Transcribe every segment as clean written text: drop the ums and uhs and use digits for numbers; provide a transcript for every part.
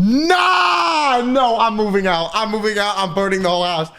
Nah, no, I'm moving out. I'm moving out. I'm burning the whole house.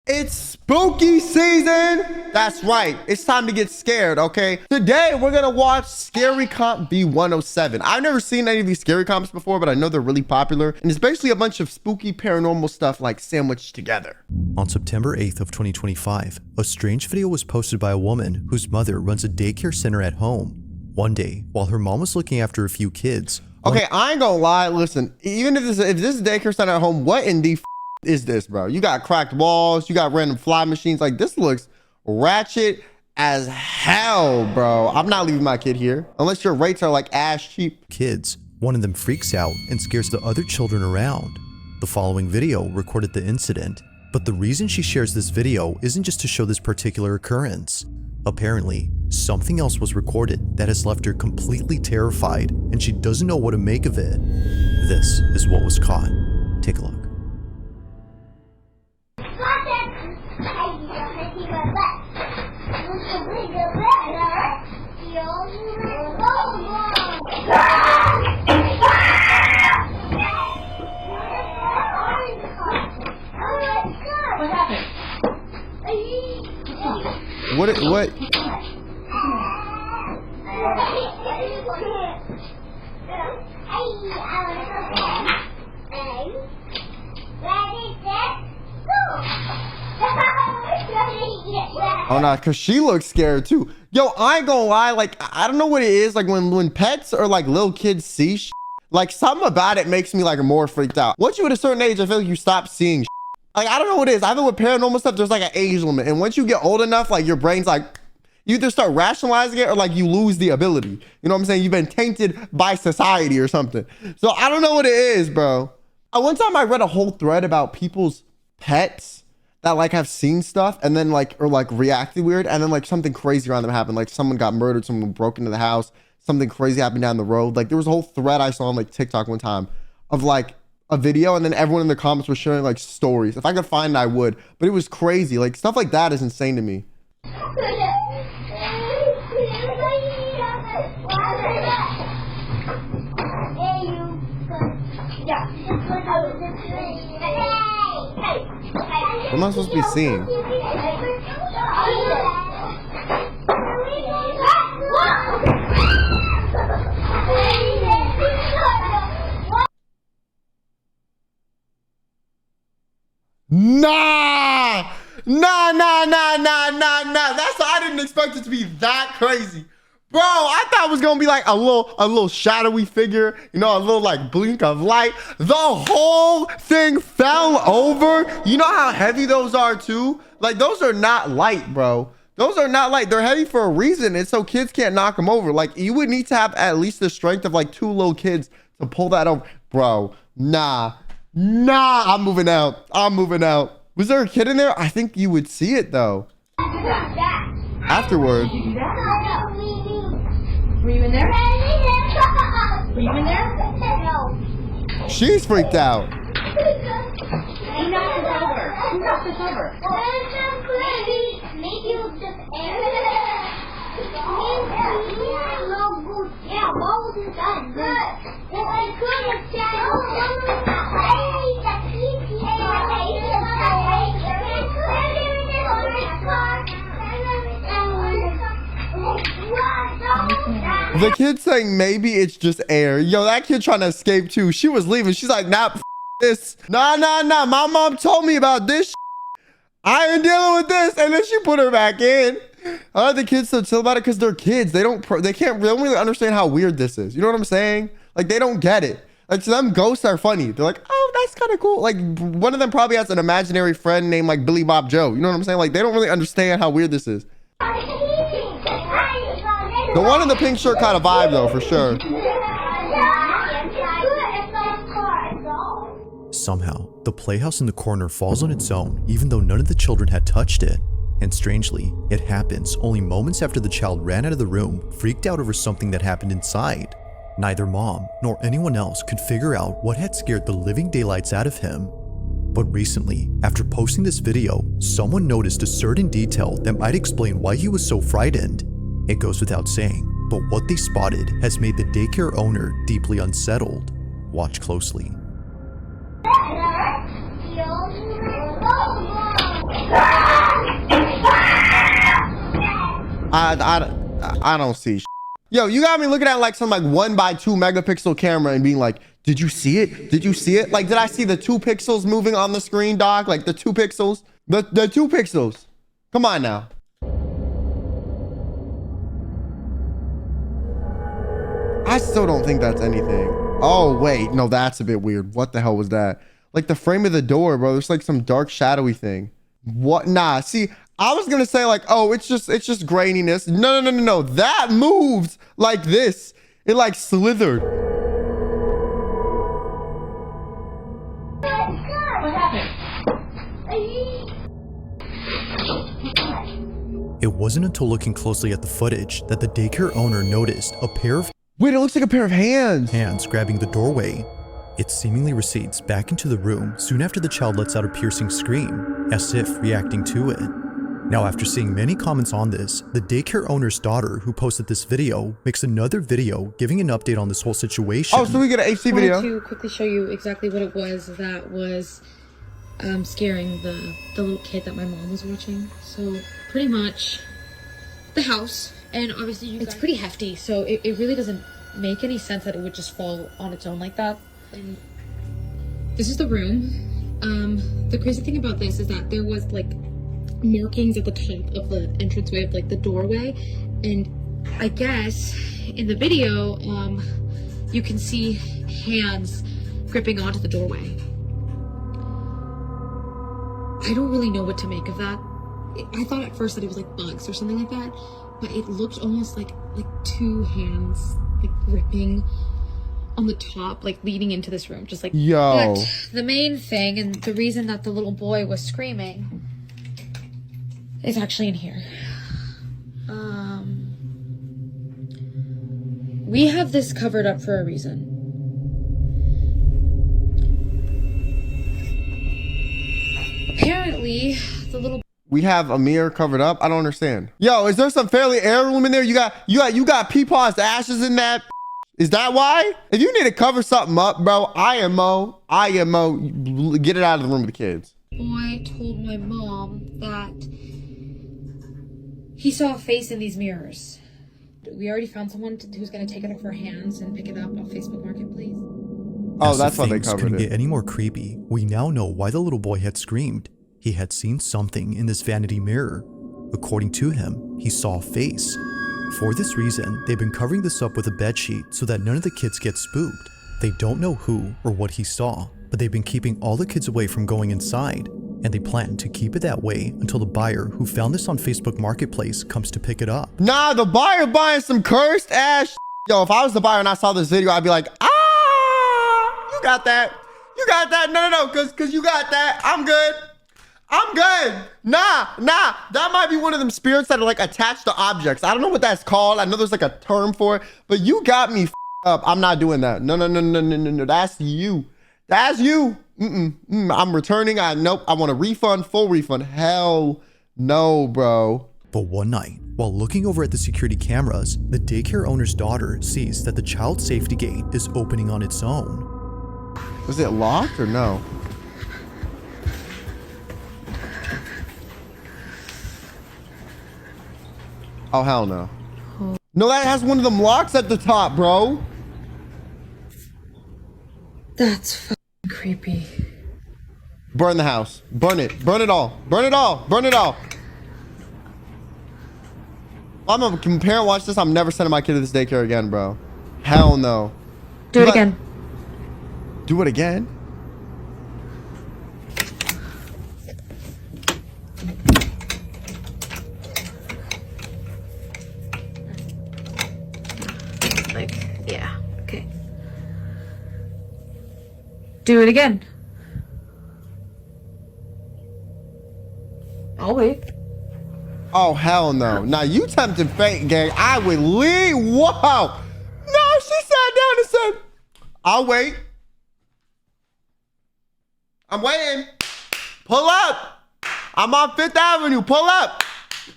It's spooky season. That's right. It's time to get scared, okay? Today, we're gonna watch Scary Comp V107. I've never seen any of these scary comps before, but I know they're really popular. And it's basically a bunch of spooky paranormal stuff like sandwiched together. On September 8th of 2025, a strange video was posted by a woman whose mother runs a daycare center at home. One day, while her mom was looking after a few kids. Okay, I ain't gonna lie. Listen, even if this is a daycare center at home, what in the is this, bro? You got cracked walls, you got random fly machines. Like, this looks ratchet as hell, bro. I'm not leaving my kid here unless your rates are like ass cheap. Kids. One of them freaks out and scares the other children around. The following video recorded the incident, but the reason she shares this video isn't just to show this particular occurrence. Apparently, something else was recorded that has left her completely terrified and she doesn't know what to make of it. This is what was caught. Take a look. What? Oh no, cause she looks scared too. Yo, I ain't gonna lie, like, I don't know what it is, like when pets or like little kids see like something about it makes me like more freaked out. Once you at a certain age, I feel like you stop seeing like, I don't know what it is. I feel with paranormal stuff, there's like an age limit. And once you get old enough, like your brain's like, you either start rationalizing it or like you lose the ability. You know what I'm saying? You've been tainted by society or something. So I don't know what it is, bro. One time I read a whole thread about people's pets that like have seen stuff and then like, or like reacted weird. And then like something crazy around them happened. Like someone got murdered, someone broke into the house, something crazy happened down the road. Like there was a whole thread I saw on like TikTok one time of like a video, and then everyone in the comments was sharing like stories. If I could find it, I would. But it was crazy. Like stuff like that is insane to me. What am I supposed to be seeing? Nah. That's I didn't expect it to be that crazy. Bro, I thought it was gonna be like a little shadowy figure, you know, a little like blink of light. The whole thing fell over. You know how heavy those are too? Like those are not light, bro. Those are not light. They're heavy for a reason. And so kids can't knock them over. Like you would need to have at least the strength of like 2 little kids to pull that over. Bro, nah, I'm moving out. Was there a kid in there? I think you would see it though. Afterward. Were you in there? Were you in there? No. She's freaked out. He knocked us over. Who knocked us over? Maybe it was just air. Yeah, what was it done? Good. I couldn't The kid saying maybe it's just air. Yo, that kid trying to escape too. She was leaving. She's like, nah, this. Nah. My mom told me about this. I ain't dealing with this. And then she put her back in. The kids still chill about it because they're kids. They don't really understand how weird this is. You know what I'm saying? Like they don't get it. Like to them, ghosts are funny. They're like, oh, that's kind of cool. Like one of them probably has an imaginary friend named like Billy Bob Joe. You know what I'm saying? Like they don't really understand how weird this is. The one in the pink shirt kind of vibe though, for sure. Somehow, the playhouse in the corner falls on its own even though none of the children had touched it. And strangely, it happens only moments after the child ran out of the room, freaked out over something that happened inside. Neither mom nor anyone else could figure out what had scared the living daylights out of him. But recently, after posting this video, someone noticed a certain detail that might explain why he was so frightened. It goes without saying, but what they spotted has made the daycare owner deeply unsettled. Watch closely. I don't see shit. Yo, you got me looking at like some like 1x2 megapixel camera and being like, did you see it? Did you see it? Like, did I see the 2 pixels moving on the screen, dog? Like the 2 pixels? The 2 pixels. Come on now. I still don't think that's anything. Oh, wait. No, that's a bit weird. What the hell was that? Like the frame of the door, bro. There's like some dark shadowy thing. What? Nah, see, I was gonna say like, oh, it's just graininess. No. That moved like this. It like slithered. What happened? It wasn't until looking closely at the footage that the daycare owner noticed a pair of Wait, it looks like a pair of hands. hands grabbing the doorway. It seemingly recedes back into the room soon after the child lets out a piercing scream, as if reacting to it. Now, after seeing many comments on this, the daycare owner's daughter, who posted this video, makes another video giving an update on this whole situation. Oh, so we get an HD video. I wanted to quickly show you exactly what it was that was scaring the little kid that my mom was watching. So pretty much the house, and obviously it's pretty hefty, so it really doesn't make any sense that it would just fall on its own like that. And this is the room. The crazy thing about this is that there was like markings at the top of the entranceway of like the doorway, and I guess in the video you can see hands gripping onto the doorway. I don't really know what to make of that. I thought at first that it was like bugs or something like that, but it looked almost like 2 hands like gripping on the top, like leading into this room, just like. Yo. But the main thing, and the reason that the little boy was screaming, is actually in here. We have this covered up for a reason. Apparently, the little. We have a mirror covered up. I don't understand. Yo, is there some family heirloom in there? You got Peepaw's ashes in that. Is that why? If you need to cover something up, bro, IMO, get it out of the room with the kids. Boy told my mom that he saw a face in these mirrors. We already found someone who's going to take it off our hands and pick it up off Facebook Marketplace. Oh, As that's if how they things covered couldn't it. get any more creepy, we now know why the little boy had screamed. He had seen something in this vanity mirror. According to him, he saw a face. For this reason, they've been covering this up with a bedsheet so that none of the kids get spooked. They don't know who or what he saw, but they've been keeping all the kids away from going inside, and they plan to keep it that way until the buyer who found this on Facebook Marketplace comes to pick it up. Nah, the buyer buying some cursed ass. Yo, if I was the buyer and I saw this video, I'd be like, you got that. You got that. No, cause you got that. I'm good. Nah, that might be one of them spirits that are like attached to objects. I don't know what that's called. I know there's like a term for it, but you got me up. I'm not doing that. No. That's you. I'm returning. Nope. I want a refund, full refund. Hell no, bro. But one night, while looking over at the security cameras, the daycare owner's daughter sees that the child safety gate is opening on its own. Was it locked or no? Oh, hell no. No, that has one of them locks at the top, bro. That's fucking creepy. Burn the house. Burn it. Burn it all. Burn it all. Burn it all. I'm a parent watch this. I'm never sending my kid to this daycare again, bro. Hell no. Do it again. Do it again? Yeah, okay. Do it again. I'll wait. Oh, hell no. Now, you tempted fate, gang. I would leave. Whoa. No, she sat down and said, I'll wait. I'm waiting. Pull up. I'm on 5th Avenue. Pull up.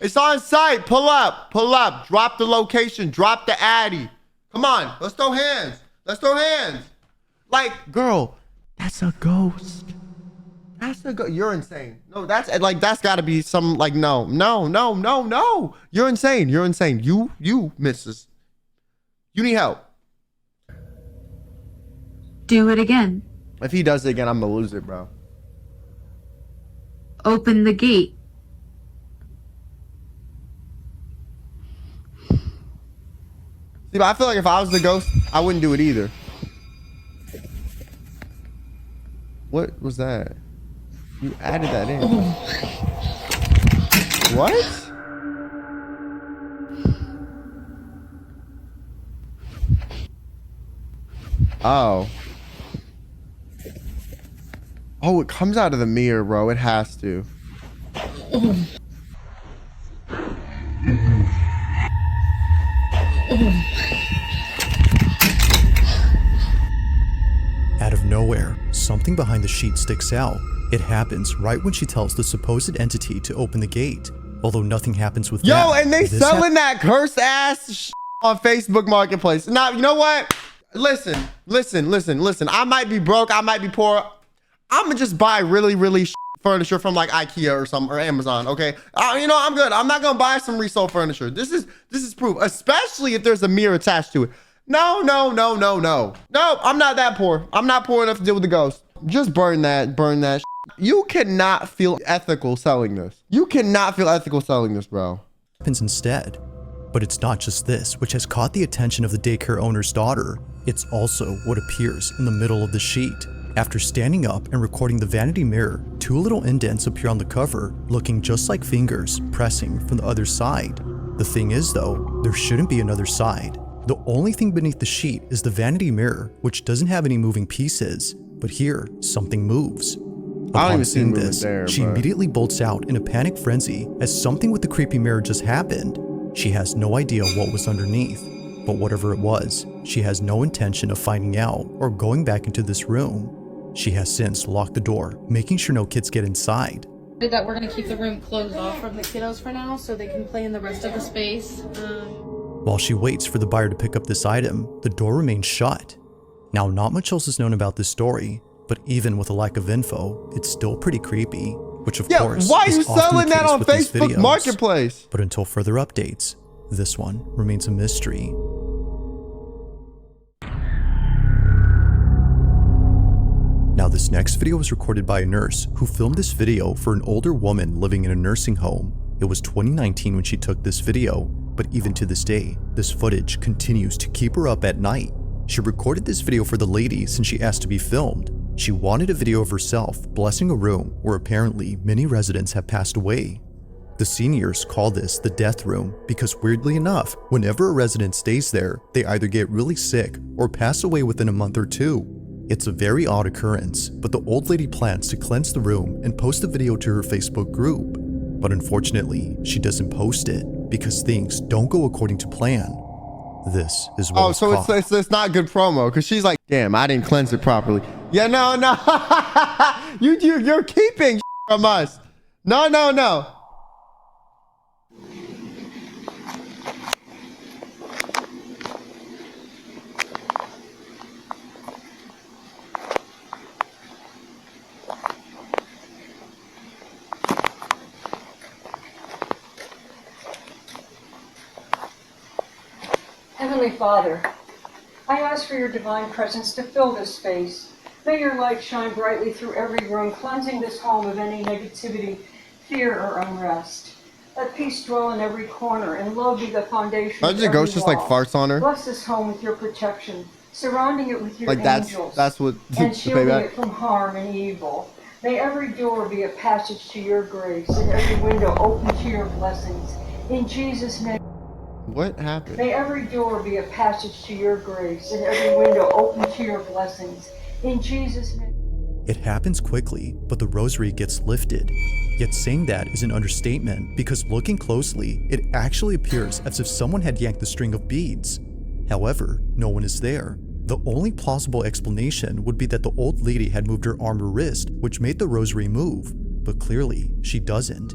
It's on site. Pull up. Pull up. Drop the location. Drop the Addy. Come on. Let's throw hands. Let's throw hands. Like, girl, that's a ghost. That's a ghost. You're insane. No, that's gotta be some, like, no. You're insane. You're insane. You, missus. You need help. Do it again. If he does it again, I'm gonna lose it, bro. Open the gate. See, but I feel like if I was the ghost, I wouldn't do it either. What was that? You added that in. What? Oh. Oh, it comes out of the mirror, bro. It has to. Out of nowhere, something behind the sheet sticks out. It happens right when she tells the supposed entity to open the gate. Although nothing happens with that. Yo, and they selling that cursed ass on Facebook Marketplace. Now, you know what? Listen. I might be broke. I might be poor. I'm gonna just buy really furniture from like IKEA or something, or Amazon. Okay, you know, I'm good. I'm not gonna buy some resale furniture. This is proof, especially if there's a mirror attached to it. No. I'm not that poor. I'm not poor enough to deal with the ghost. Just burn that. You cannot feel ethical selling this. You cannot feel ethical selling this, bro. Happens instead. But it's not just this which has caught the attention of the daycare owner's daughter. It's also what appears in the middle of the sheet. After standing up and recording the vanity mirror, two little indents appear on the cover, looking just like fingers pressing from the other side. The thing is though, there shouldn't be another side. The only thing beneath the sheet is the vanity mirror, which doesn't have any moving pieces. But here, something moves. Upon seeing this, she immediately bolts out in a panic frenzy as something with the creepy mirror just happened. She has no idea what was underneath, but whatever it was, she has no intention of finding out or going back into this room. She has since locked the door, making sure no kids get inside. That we're gonna keep the room closed off from the kiddos for now so they can play in the rest of the space. While she waits for the buyer to pick up this item, the door remains shut. Now, not much else is known about this story, but even with a lack of info, it's still pretty creepy, which of course why are is you often selling the that case on with these Facebook videos. Marketplace? But until further updates, this one remains a mystery. Now, this next video was recorded by a nurse who filmed this video for an older woman living in a nursing home. It was 2019 when she took this video, but even to this day, this footage continues to keep her up at night. She recorded this video for the lady since she asked to be filmed. She wanted a video of herself blessing a room where apparently many residents have passed away. The seniors call this the death room because, weirdly enough, whenever a resident stays there, they either get really sick or pass away within a month or two. It's a very odd occurrence, but the old lady plans to cleanse the room and post the video to her Facebook group. But unfortunately, she doesn't post it because things don't go according to plan. This is what was caught. it's not good promo because she's like, damn, I didn't cleanse it properly. Yeah, no. You're keeping from us. No. Heavenly Father, I ask for your divine presence to fill this space. May your light shine brightly through every room, cleansing this home of any negativity, fear, or unrest. Let peace dwell in every corner, and love be the foundation of every wall. Ghost just like farts on her. Bless this home with your protection, surrounding it with your like angels, that's what and shielding it from harm and evil. May every door be a passage to your grace, and every window open to your blessings. In Jesus' name. What happened? May every door be a passage to your grace, and every window open to your blessings. In Jesus' name. It happens quickly, but the rosary gets lifted. Yet saying that is an understatement because looking closely, it actually appears as if someone had yanked the string of beads. However, no one is there. The only plausible explanation would be that the old lady had moved her arm or wrist, which made the rosary move, but clearly she doesn't.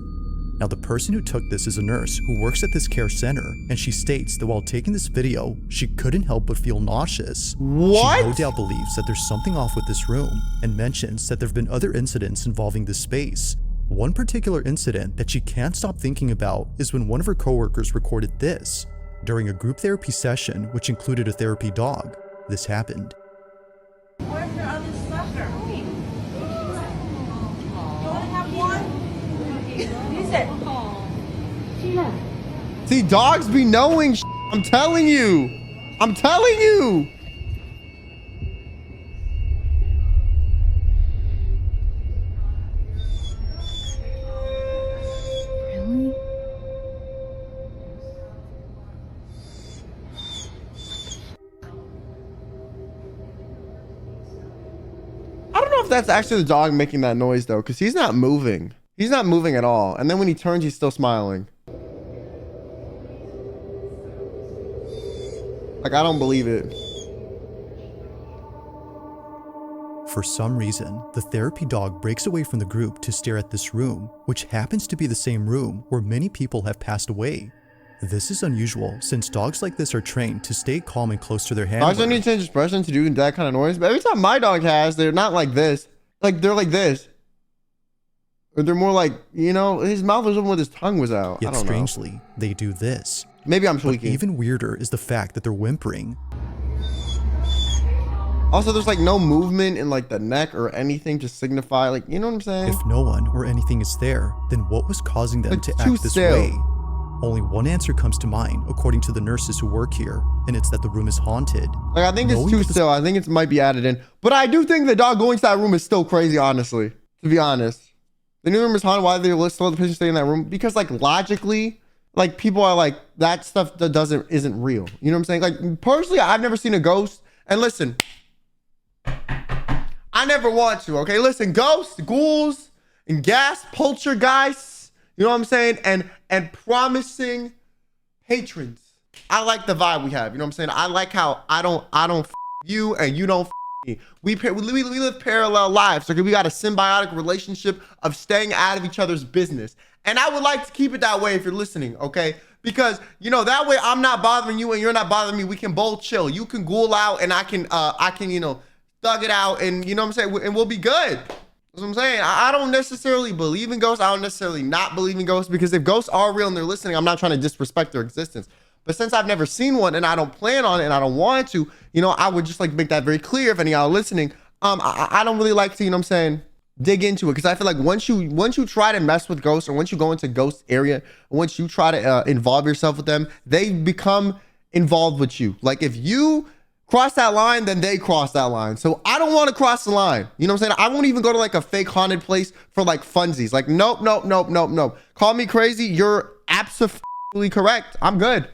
Now, the person who took this is a nurse who works at this care center, and she states that while taking this video, she couldn't help but feel nauseous. What? She no doubt believes that there's something off with this room, and mentions that there have been other incidents involving this space. One particular incident that she can't stop thinking about is when one of her coworkers recorded this. During a group therapy session, which included a therapy dog, this happened. Where's your other sucker? You wanna have one? Use it. See, dogs be knowing shit. I'm telling you. I'm telling you. Really? I don't know if that's actually the dog making that noise though, because he's not moving. He's not moving at all. And then when he turns, he's still smiling. Like, I don't believe it. For some reason, the therapy dog breaks away from the group to stare at this room, which happens to be the same room where many people have passed away. This is unusual since dogs like this are trained to stay calm and close to their handler. Dogs don't need to change expression to do that kind of noise, but every time my dog has, they're not like this. Like, they're like this. Or they're more like, you know, his mouth was open when his tongue was out. Yet I don't strangely, they do this. know. Maybe I'm But tweaking. even weirder is the fact that they're whimpering. Also, there's like no movement in like the neck or anything to signify, like, you know what I'm saying? If no one or anything is there, then what was causing them Like, to too act this still. way? Only one answer comes to mind, according to the nurses who work here, and it's that the room is haunted. Like, I think it's Knowing too that this- still. I think it might be added in. But I do think the dog going to that room is still crazy, honestly, to be honest. The new room is haunted. Why they let the patient stay in that room? Because, like, logically, like, people are like, that stuff that isn't real. You know what I'm saying? Like, personally, I've never seen a ghost. And listen, I never want to, okay? Listen, ghosts, ghouls, and gas, poltergeists, you know what I'm saying? And promising patrons. I like the vibe we have, you know what I'm saying? I like how I don't f you and you don't f me. We live parallel lives, so we got a symbiotic relationship of staying out of each other's business. And I would like to keep it that way if you're listening, okay? Because, you know, that way I'm not bothering you and you're not bothering me. We can both chill. You can ghoul out and I can, you know, thug it out and, you know what I'm saying? And we'll be good. That's what I'm saying. I don't necessarily believe in ghosts. I don't necessarily not believe in ghosts, because if ghosts are real and they're listening, I'm not trying to disrespect their existence. But since I've never seen one and I don't plan on it and I don't want to, you know, I would just like to make that very clear if any of y'all are listening. I don't really like to, you know what I'm saying, dig into it, because I feel like once you try to mess with ghosts, or once you go into ghost area, once you try to involve yourself with them, they become involved with you. Like, if you cross that line, then they cross that line. So I don't want to cross the line. You know what I'm saying? I won't even go to like a fake haunted place for like funsies. Like, nope. Call me crazy. You're absolutely correct. I'm good.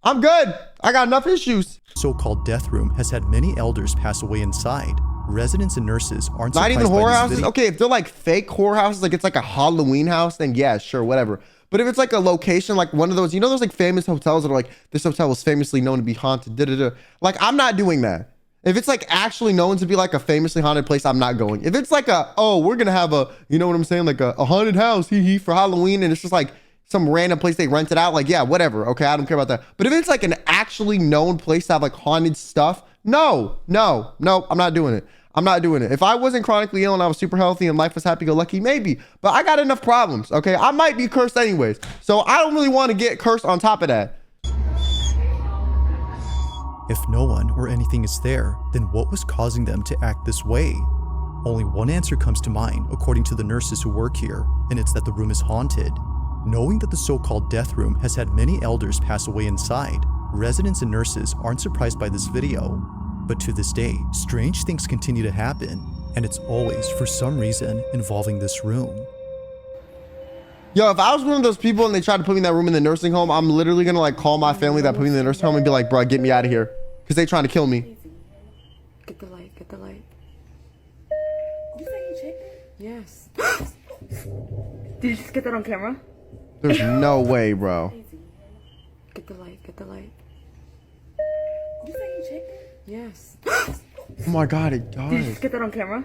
I got enough issues. So-called death room has had many elders pass away inside. Residents and nurses aren't Not even surprised by horror this houses. video. Okay, if they're like fake horror houses, like it's like a Halloween house, then yeah, sure, whatever. But if it's like a location, like one of those, you know, those like famous hotels that are like, this hotel was famously known to be haunted, like, I'm not doing that. If it's like actually known to be like a famously haunted place, I'm not going. If it's like we're gonna have a, you know what I'm saying, like a haunted house, for Halloween, and it's just like some random place they rented out, like, yeah, whatever, okay, I don't care about that. But if it's like an actually known place to have like haunted stuff, no, I'm not doing it. I'm not doing it. If I wasn't chronically ill and I was super healthy and life was happy-go-lucky, maybe. But I got enough problems, okay? I might be cursed anyways. So I don't really want to get cursed on top of that. If no one or anything is there, then what was causing them to act this way? Only one answer comes to mind, according to the nurses who work here, and it's that the room is haunted. Knowing that the so-called death room has had many elders pass away inside, residents and nurses aren't surprised by this video. But to this day, strange things continue to happen, and it's always, for some reason, involving this room. Yo, if I was one of those people and they tried to put me in that room in the nursing home, I'm literally gonna like call my family that put me in the nursing home and be like, bro, get me out of here. Because they trying to kill me. Get the light, get the light. You say you checked? Yes. Did you just get that on camera? There's no way, bro. Get the light, get the light. You say you checked? Yes. Oh my God, it does. Did you just get that on camera?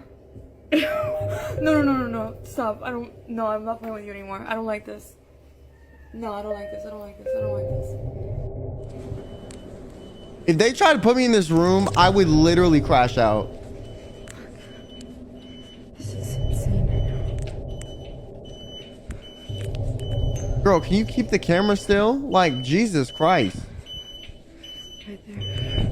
No. Stop. I'm not playing with you anymore. I don't like this. No, I don't like this. I don't like this. I don't like this. If they tried to put me in this room, I would literally crash out. This is insane right now. Girl, can you keep the camera still? Like, Jesus Christ. Right there.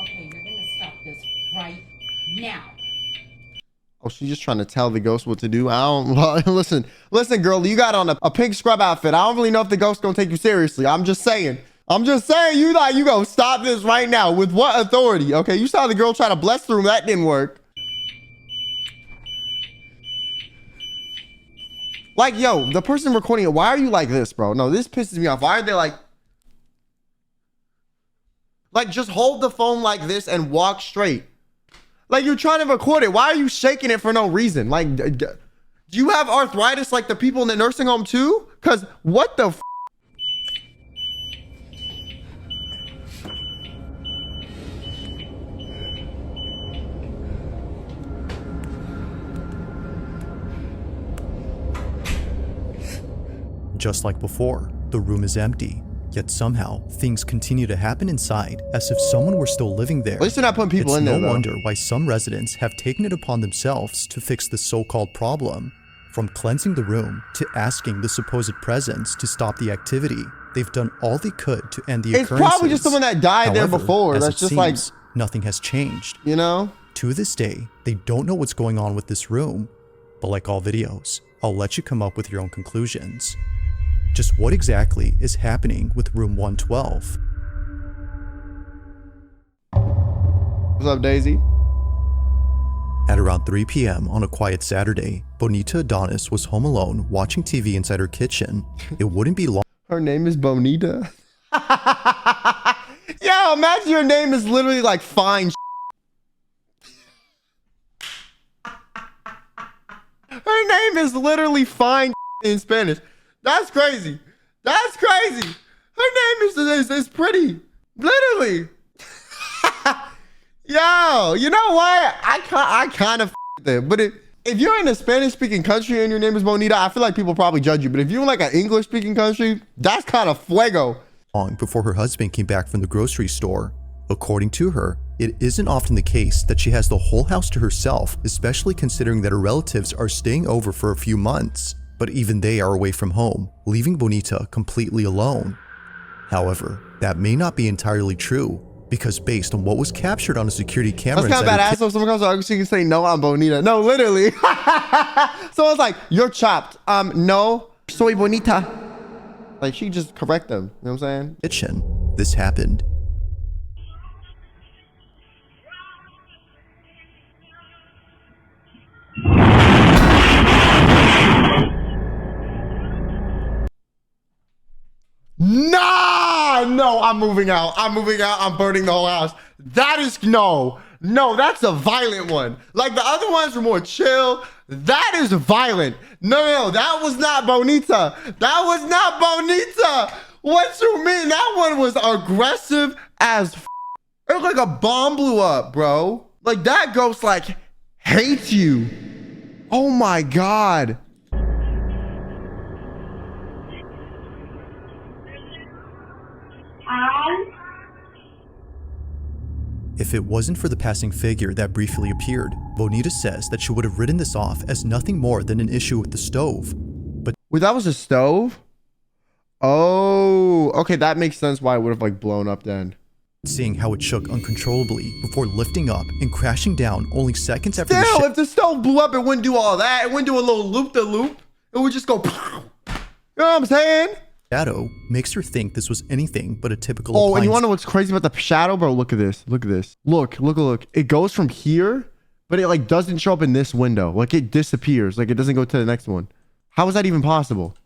Okay, you're gonna stop this right now. Oh, she's just trying to tell the ghost what to do. I don't listen, girl, you got on a pink scrub outfit. I don't really know if the ghost gonna take you seriously. I'm just saying you gonna stop this right now. With what authority? Okay, you saw the girl try to bless the room. That didn't work. Like, yo, the person recording it, why are you like this, bro? No, this pisses me off. Why are they like, just hold the phone like this and walk straight. Like, you're trying to record it. Why are you shaking it for no reason? Like, do you have arthritis like the people in the nursing home too? Because what the f? Just like before, the room is empty. Yet somehow, things continue to happen inside as if someone were still living there. At least they're not putting people in there, It's no though. wonder why some residents have taken it upon themselves to fix the so-called problem. From cleansing the room to asking the supposed presence to stop the activity, they've done all they could to end the It's occurrences. probably just someone that died there However, before. as That's it just like, seems, nothing has changed. you know? To this day, they don't know what's going on with this room. But like all videos, I'll let you come up with your own conclusions. Just what exactly is happening with room 112? What's up, Daisy? At around 3 p.m. on a quiet Saturday, Bonita Adonis was home alone watching TV inside her kitchen. It wouldn't be long. Her name is Bonita. Yo, imagine your name is literally like fine. Her name is literally fine in Spanish. That's crazy. That's crazy. Her name is pretty. Literally. Yo, you know what? I kind of them. But if you're in a Spanish-speaking country and your name is Bonita, I feel like people probably judge you. But if you're in like an English-speaking country, that's kind of fuego. Long before her husband came back from the grocery store. According to her, it isn't often the case that she has the whole house to herself, especially considering that her relatives are staying over for a few months. But even they are away from home, leaving Bonita completely alone. However, that may not be entirely true, because based on what was captured on a security camera, That's kind of badass. So if someone comes to she can say, no, I'm Bonita. No, literally. So it's like, you're chopped. No, soy Bonita. Like, she just correct them. You know what I'm saying? kitchen, this happened. Nah, no, I'm moving out. I'm moving out. I'm burning the whole house. That is, no, that's a violent one. Like the other ones were more chill. That is violent. No, that was not Bonita. That was not Bonita. What you mean? That one was aggressive as f. It looked like a bomb blew up, bro. Like that ghost like hates you. Oh my God. If it wasn't for the passing figure that briefly appeared, Bonita says that she would have written this off as nothing more than an issue with the stove. But Wait, that was a stove? Oh, okay, that makes sense why it would have like blown up then. seeing how it shook uncontrollably before lifting up and crashing down only seconds after Still, the if the stove blew up, it wouldn't do all that. It wouldn't do a little loop-de-loop. It would just go, you know what I'm saying? shadow makes her think this was anything but a typical Oh, and you appliance. want to know what's crazy about the shadow, bro? Look at this. Look at this. Look. It goes from here, but it like doesn't show up in this window. Like it disappears. Like it doesn't go to the next one. How is that even possible?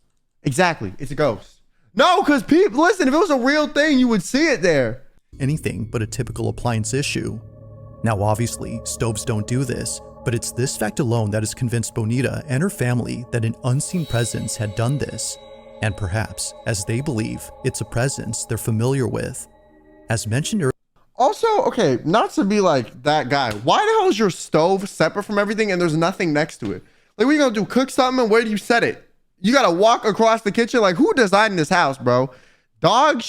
Exactly. It's a ghost. No, because people, listen, if it was a real thing, you would see it there. Anything but a typical appliance issue. Now obviously, stoves don't do this, but it's this fact alone that has convinced Bonita and her family that an unseen presence had done this. And perhaps, as they believe, it's a presence they're familiar with. As mentioned earlier, Also, okay, not to be like that guy. Why the hell is your stove separate from everything and there's nothing next to it? Like, what are you gonna do? Cook something and where do you set it? You gotta walk across the kitchen? Like, who designed this house, bro? Dog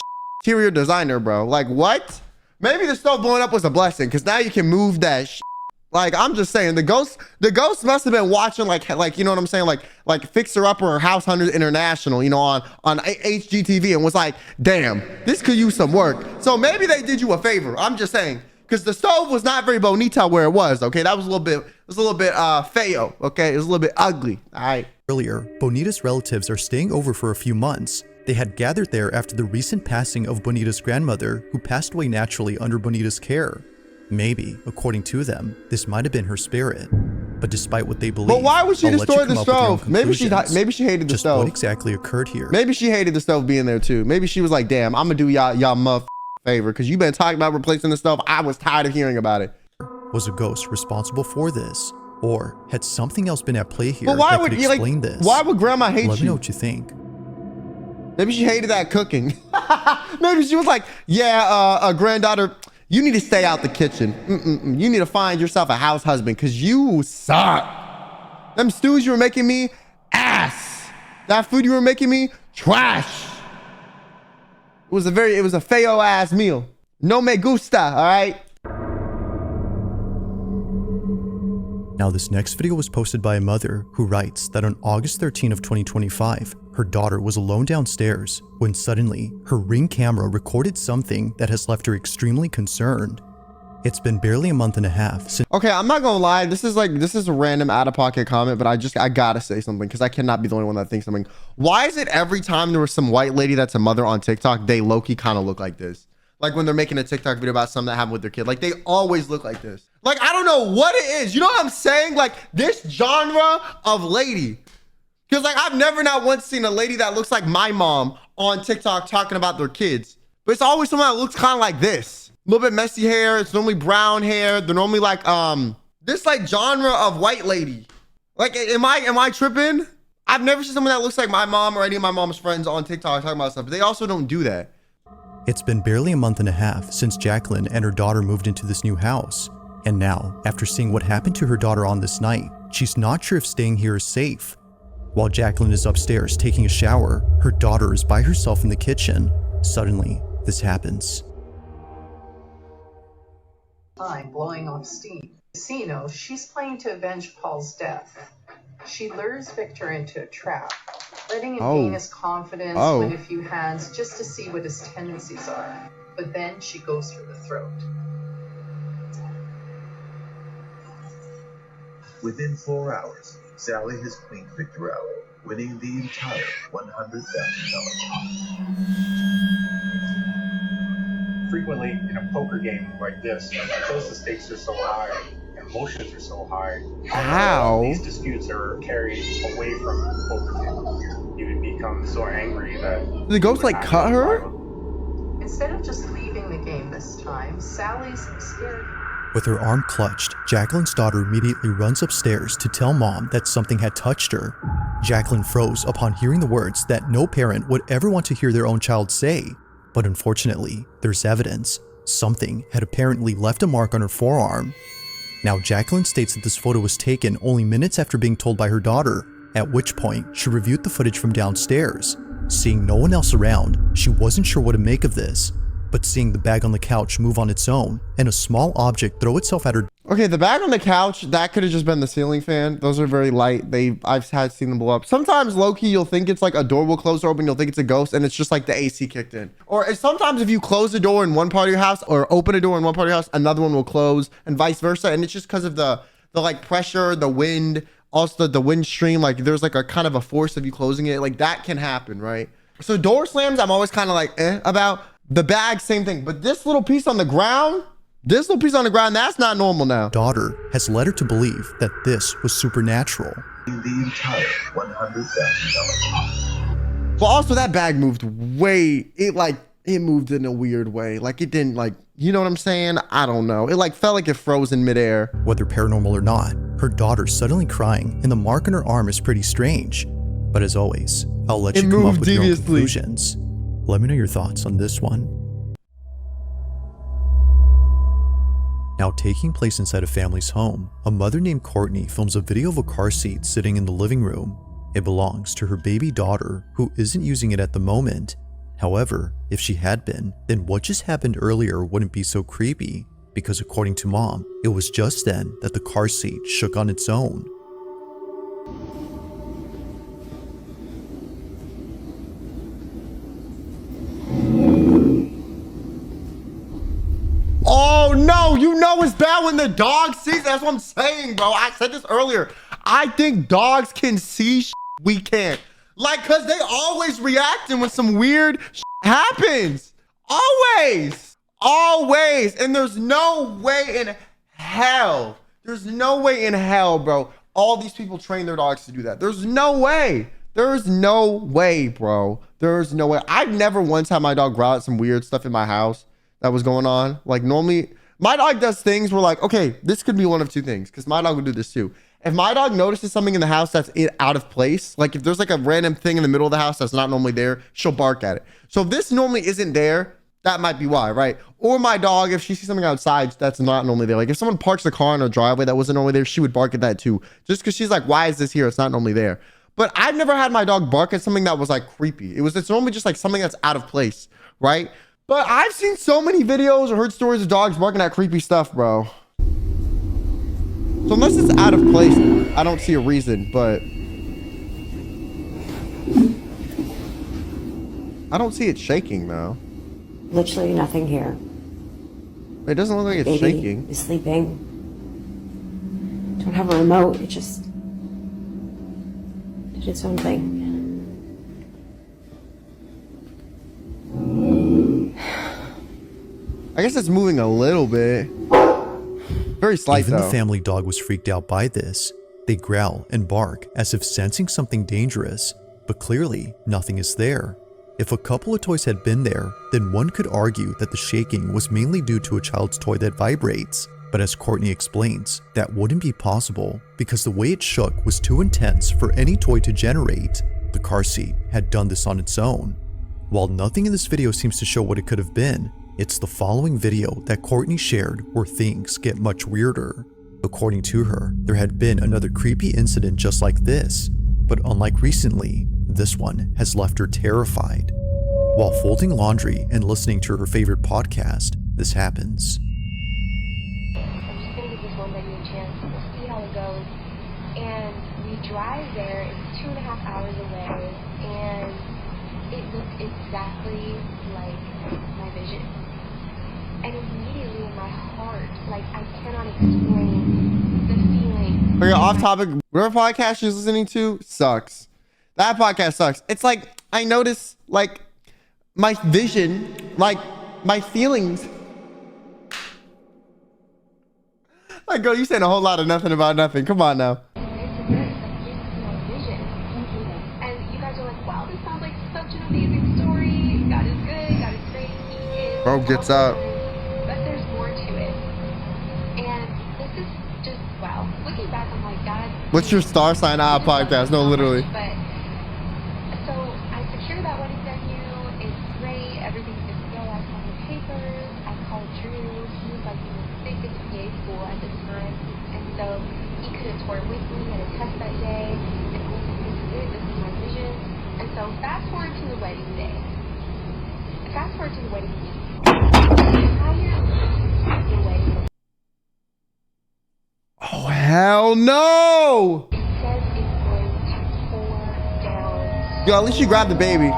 interior designer, bro. Like, what? Maybe the stove blowing up was a blessing because now you can move that shit. Like, I'm just saying, the ghost must have been watching like, you know what I'm saying? Like Fixer Upper or House Hunters International, you know, on HGTV and was like, damn, this could use some work. So maybe they did you a favor. I'm just saying, because the stove was not very bonita where it was, okay? That was a little bit, feo, okay? It was a little bit ugly, all right? Earlier, Bonita's relatives are staying over for a few months. They had gathered there after the recent passing of Bonita's grandmother, who passed away naturally under Bonita's care. Maybe, according to them, this might have been her spirit. But despite what they believe, but why would she I'll let destroy you the come up with your own stove? Maybe she hated the just stove. What exactly occurred here? Maybe she hated the stove being there too. Maybe she was like, damn, I'm gonna do y'all muff favor because you've been talking about replacing the stove. I was tired of hearing about it. Was a ghost responsible for this? Or had something else been at play here But why that would could you explain this? Why would grandma hate Let me know you? what you think. Maybe she hated that cooking. Maybe she was like, yeah, granddaughter, you need to stay out the kitchen. You need to find yourself a house husband because you suck. Them stews you were making me, ass. That food you were making me, trash. It was a feo ass meal. No me gusta, all right? Now, this next video was posted by a mother who writes that on August 13 of 2025, her daughter was alone downstairs when suddenly her Ring camera recorded something that has left her extremely concerned. It's been barely a month and a half since— Okay, I'm not gonna lie. This is a random out-of-pocket comment, but I gotta say something because I cannot be the only one that thinks something. Why is it every time there was some white lady that's a mother on TikTok, they low-key kind of look like this? Like when they're making a TikTok video about something that happened with their kid. Like they always look like this. Like, I don't know what it is. You know what I'm saying? Like this genre of lady. Because like I've never not once seen a lady that looks like my mom on TikTok talking about their kids. But it's always someone that looks kind of like this. A little bit messy hair. It's normally brown hair. They're normally like this like genre of white lady. Like am I tripping? I've never seen someone that looks like my mom or any of my mom's friends on TikTok talking about stuff. But they also don't do that. It's been barely a month and a half since Jacqueline and her daughter moved into this new house. And now, after seeing what happened to her daughter on this night, she's not sure if staying here is safe. While Jacqueline is upstairs taking a shower, her daughter is by herself in the kitchen. Suddenly, this happens. Time blowing off steam. Casino, she's playing to avenge Paul's death. She lures Victor into a trap, letting him gain his confidence, win a few hands just to see what his tendencies are. But then she goes for the throat. Within 4 hours, Sally has cleaned Victor out, winning the entire $100,000. Frequently in a poker game like this, because the stakes are so high, emotions are so high, these disputes are carried away from the poker table. You would become so angry that... Did the ghost like cut her? Instead of just leaving the game this time, Sally's scared. With her arm clutched, Jacqueline's daughter immediately runs upstairs to tell mom that something had touched her. Jacqueline froze upon hearing the words that no parent would ever want to hear their own child say. But unfortunately, there's evidence. Something had apparently left a mark on her forearm. Now, Jacqueline states that this photo was taken only minutes after being told by her daughter, at which point she reviewed the footage from downstairs. Seeing no one else around, she wasn't sure what to make of this. But seeing the bag on the couch move on its own and a small object throw itself at her— Okay, the bag on the couch, that could have just been the ceiling fan. Those are very light. I've seen them blow up. Sometimes low-key, you'll think it's like a door will close or open, you'll think it's a ghost, and it's just like the AC kicked in. Or sometimes if you close a door in one part of your house or open a door in one part of your house, another one will close and vice versa. And it's just because of the like pressure, the wind, also the wind stream, like there's like a kind of a force of you closing it. Like that can happen, right? So door slams, I'm always kind of like about. The bag, same thing. But this little piece on the ground, that's not normal now. Daughter has led her to believe that this was supernatural. The entire $100,000. But also that bag moved it moved in a weird way. Like it didn't you know what I'm saying? I don't know. It like felt like it froze in midair. Whether paranormal or not, her daughter's suddenly crying and the mark on her arm is pretty strange. But as always, I'll let you come up with your own conclusions. Let me know your thoughts on this one. Now, taking place inside a family's home, a mother named Courtney films a video of a car seat sitting in the living room. It belongs to her baby daughter, who isn't using it at the moment. However, if she had been, then what just happened earlier wouldn't be so creepy, because according to Mom, it was just then that the car seat shook on its own. Oh no, you know it's bad when the dog sees it. That's what I'm saying, bro. I said this earlier. I think dogs can see shit we can't. Like, cause they always reacting when some weird shit happens. Always. Always. And there's no way in hell. There's no way in hell, bro. All these people train their dogs to do that. There's no way. There's no way, bro. There's no way. I've never once had my dog growl at some weird stuff in my house that was going on. Like, normally my dog does things where, like, okay, this could be one of two things, because my dog would do this too. If my dog notices something in the house that's out of place, like if there's like a random thing in the middle of the house that's not normally there, she'll bark at it. So if this normally isn't there, that might be why, right? Or my dog, if she sees something outside that's not normally there, like if someone parks the car in her driveway that wasn't normally there, she would bark at that too, just because she's like, why is this here? It's not normally there. But I've never had my dog bark at something that was like creepy. It's normally just like something that's out of place, right? But I've seen so many videos or heard stories of dogs barking at creepy stuff, bro. So unless it's out of place, I don't see a reason, but I don't see it shaking though. Literally nothing here. It doesn't look like it's Baby shaking. is sleeping. Don't have a remote. It just did its own thing. I guess it's moving a little bit. Very slight Even though. the family dog was freaked out by this. They growl and bark as if sensing something dangerous, but clearly nothing is there. If a couple of toys had been there, then one could argue that the shaking was mainly due to a child's toy that vibrates. But as Courtney explains, that wouldn't be possible because the way it shook was too intense for any toy to generate. The car seat had done this on its own. While nothing in this video seems to show what it could have been, it's the following video that Courtney shared where things get much weirder. According to her, there had been another creepy incident just like this, but unlike recently, this one has left her terrified. While folding laundry and listening to her favorite podcast, this happens. I'm just gonna give this one lady a chance. We'll see how it goes. And we drive there. It's 2.5 hours away, and it looked exactly like my vision. And immediately in my heart, like, I cannot explain the feeling. Okay, off topic. Whatever podcast she's listening to sucks. That podcast sucks. It's like, I notice, like, my vision, like, my feelings. Like, girl, you saying a whole lot of nothing about nothing. Come on now. And you guys are like, wow, this sounds like such an amazing story. God is good. God is great. He is. Bro gets up. But there's more to it. And this is just, wow. Looking back, I'm like, God. What's your star sign podcast? No, literally. But so I secured that wedding venue. It's great. Everything's good to go. I signed the papers. I called Drew. He was like in the thickest PA school at this time. And so he could have toured with me at a test that day. And I was like, this is it. This is my vision. And so fast forward to the wedding day. Fast forward to the wedding week. Oh, hell no! It says it's going to pour down. Yo, at least you grabbed the baby.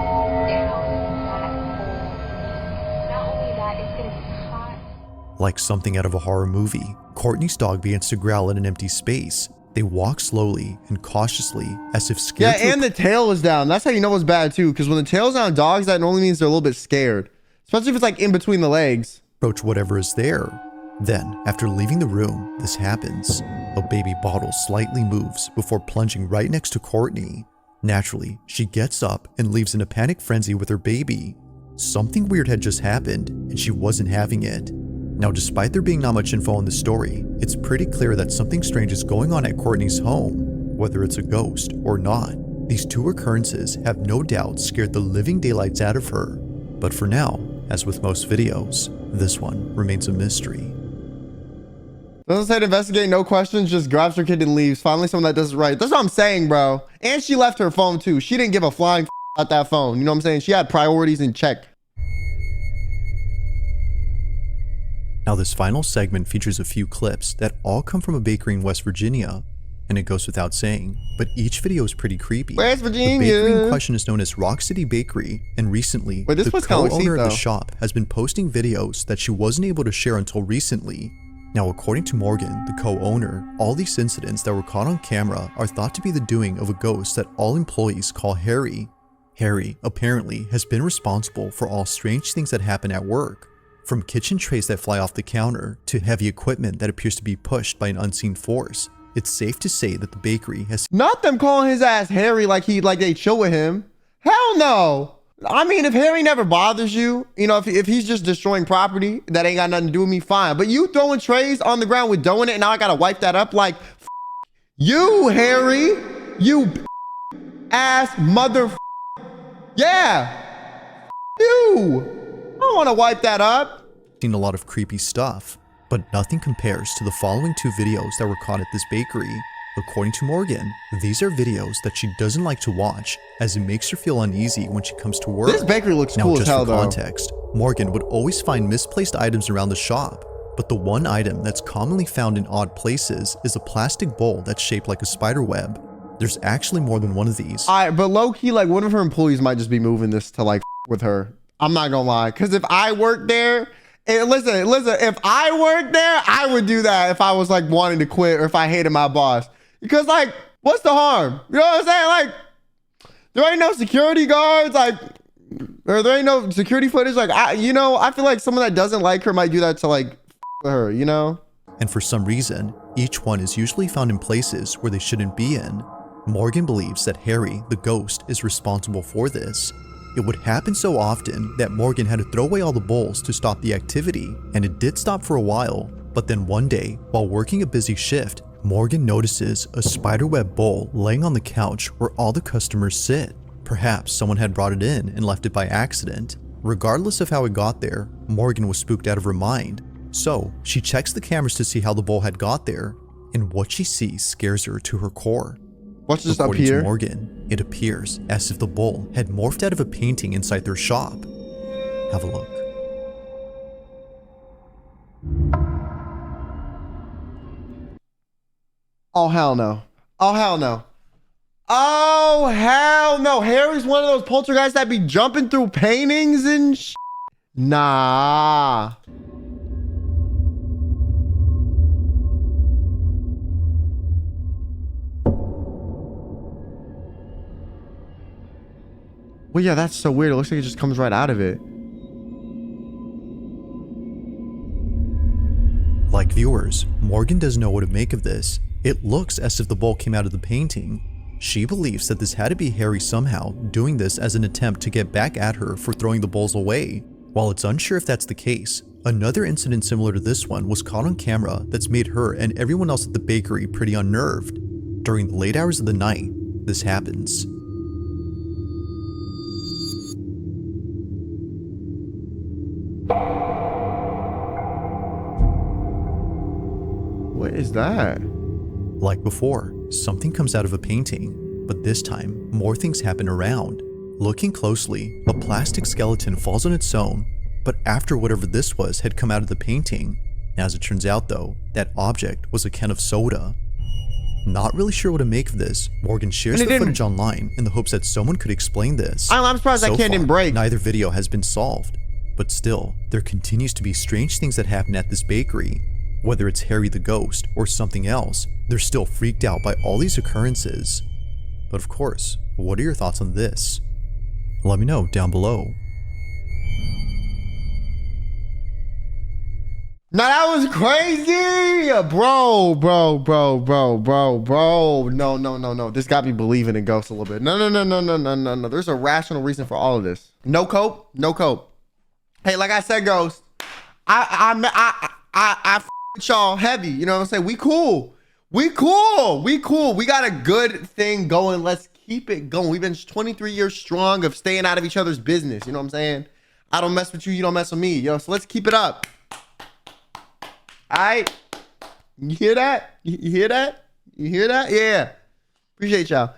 Like something out of a horror movie, Courtney's dog begins to growl in an empty space. They walk slowly and cautiously as if scared. Yeah, and the tail is down. That's how you know it's bad too, because when the tail's down on dogs, that normally means they're a little bit scared. Especially if it's like in between the legs. Approach whatever is there. Then, after leaving the room, this happens. A baby bottle slightly moves before plunging right next to Courtney. Naturally, she gets up and leaves in a panic frenzy with her baby. Something weird had just happened, and she wasn't having it. Now, despite there being not much info on the story, it's pretty clear that something strange is going on at Courtney's home, whether it's a ghost or not. These two occurrences have no doubt scared the living daylights out of her. But for now, as with most videos, this one remains a mystery. Doesn't say to investigate, no questions, just grabs her kid and leaves. Finally, someone that does it right. That's what I'm saying, bro. And she left her phone too. She didn't give a flying about that phone. You know what I'm saying? She had priorities in check. Now this final segment features a few clips that all come from a bakery in West Virginia. And it goes without saying, but each video is pretty creepy. West Virginia. The bakery in question is known as Rock City Bakery, and recently, the co-owner of the shop has been posting videos that she wasn't able to share until recently. Now, according to Morgan, the co-owner, all these incidents that were caught on camera are thought to be the doing of a ghost that all employees call Harry. Harry, apparently, has been responsible for all strange things that happen at work, from kitchen trays that fly off the counter to heavy equipment that appears to be pushed by an unseen force. It's safe to say that the bakery has— Not them calling his ass Harry like they chill with him. Hell no. I mean, if Harry never bothers you, you know, if he's just destroying property that ain't got nothing to do with me, fine. But you throwing trays on the ground with dough in it and now I gotta wipe that up, like, you, Harry, you ass mother. Yeah. You. I don't want to wipe that up. Seen a lot of creepy stuff, but nothing compares to the following two videos that were caught at this bakery. According to Morgan, these are videos that she doesn't like to watch as it makes her feel uneasy when she comes to work. This bakery looks cool as hell, though. Now, just for context, Morgan would always find misplaced items around the shop, but the one item that's commonly found in odd places is a plastic bowl that's shaped like a spider web. There's actually more than one of these. All right, but low-key, like, one of her employees might just be moving this to, like, with her. I'm not gonna lie, because if I worked there, listen, if I worked there, I would do that if I was, like, wanting to quit or if I hated my boss. Because, like, what's the harm? You know what I'm saying? Like, there ain't no security guards, like, or there ain't no security footage. Like, I feel like someone that doesn't like her might do that to, like, her, you know? And for some reason, each one is usually found in places where they shouldn't be in. Morgan believes that Harry, the ghost, is responsible for this. It would happen so often that Morgan had to throw away all the bowls to stop the activity, and it did stop for a while. But then one day, while working a busy shift, Morgan notices a spiderweb bowl laying on the couch where all the customers sit. Perhaps someone had brought it in and left it by accident. Regardless of how it got there, Morgan was spooked out of her mind. So she checks the cameras to see how the bowl had got there, and what she sees scares her to her core. What's this up According here? to Morgan, it appears as if the bowl had morphed out of a painting inside their shop. Have a look. Oh, hell no. Oh, hell no. Oh, hell no. Harry's one of those poltergeists that be jumping through paintings and sh. Nah. Well, yeah, that's so weird. It looks like it just comes right out of it. Like viewers, Morgan doesn't know what to make of this. It looks as if the bowl came out of the painting. She believes that this had to be Harry somehow doing this as an attempt to get back at her for throwing the bowls away. While it's unsure if that's the case, another incident similar to this one was caught on camera that's made her and everyone else at the bakery pretty unnerved. During the late hours of the night, this happens. What is that? Like before, something comes out of a painting, but this time, more things happen around. Looking closely, a plastic skeleton falls on its own, but after whatever this was had come out of the painting. As it turns out though, that object was a can of soda. Not really sure what to make of this, Morgan shares the footage online in the hopes that someone could explain this. I'm surprised that can didn't break. Neither video has been solved, but still, there continues to be strange things that happen at this bakery. Whether it's Harry the ghost or something else, they're still freaked out by all these occurrences. But of course, what are your thoughts on this? Let me know down below. Now that was crazy, bro. No. This got me believing in ghosts a little bit. No. There's a rational reason for all of this. No cope. Hey, like I said, ghost, I f with y'all heavy. You know what I'm saying? We cool. We got a good thing going. Let's keep it going. We've been 23 years strong of staying out of each other's business. You know what I'm saying? I don't mess with you. You don't mess with me. Yo, so let's keep it up. All right. You hear that? You hear that? You hear that? Yeah. Appreciate y'all.